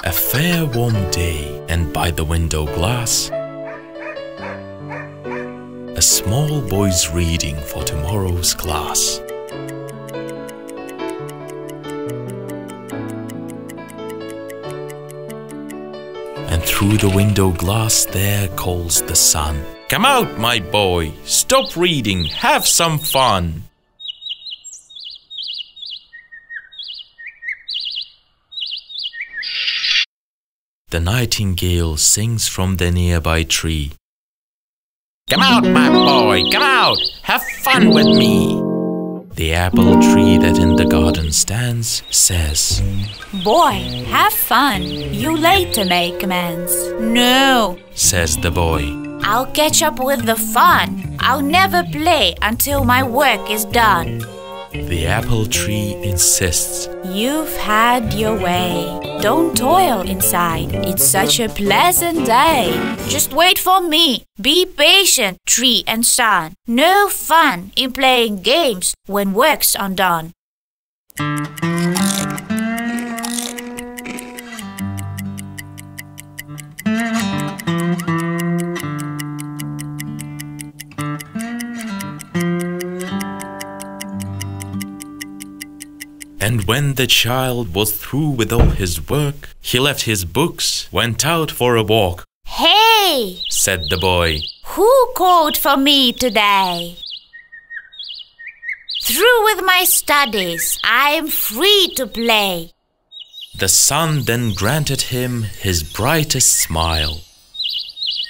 A fair warm day, and by the window glass, a small boy's reading for tomorrow's class. And through the window glass there calls the sun. Come out, my boy, stop reading, have some fun. The nightingale sings from the nearby tree. Come out, my boy, come out, have fun with me. The apple tree that in the garden stands says, Boy, have fun, you late to make amends. No, says the boy. I'll catch up with the fun. I'll never play until my work is done. The apple tree insists. You've had your way. Don't toil inside. It's such a pleasant day. Just wait for me. Be patient, tree and sun. No fun in playing games when work's undone. And when the child was through with all his work, he left his books, went out for a walk. Hey, said the boy, who called for me today? Through with my studies, I am free to play. The sun then granted him his brightest smile.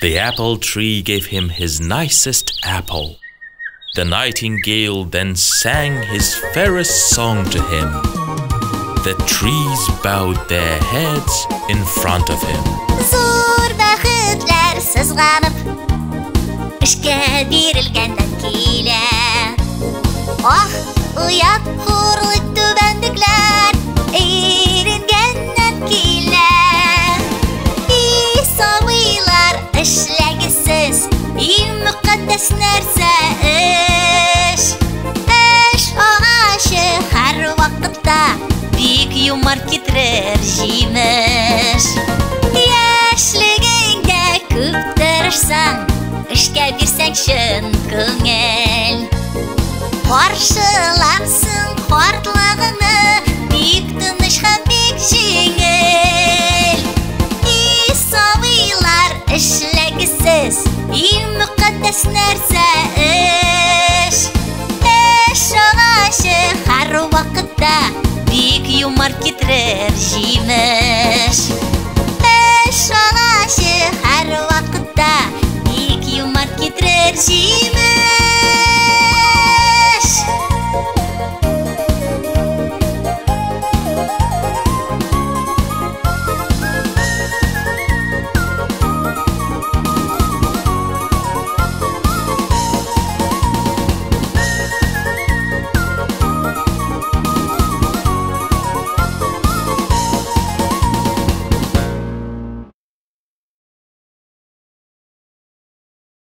The apple tree gave him his nicest apple. The nightingale then sang his fairest song to him. The trees bowed their heads in front of him. Zor baxtlar sızlanıp, işke berilgenden kile. Ah, uyat hurlik tübendikler, eğringenden kile. İsaviylar işlegisiz, mukaddes nerse iş. Iş ağaçı her vakitte büyük yumar getirir jiymiş. Yaşligingde köp tırışsan, işke birsang şın көңіл. Qarşılarsın qartlığını, büyük tыныш hem büyük жеңіл. İsaviylar işlegisiz, mukaddes nerse iş. Iş ağaçı her vakitte büyük yumar getirir jiymiş. Iş ağaçı her vakitte büyük yumar getirir jiymiş.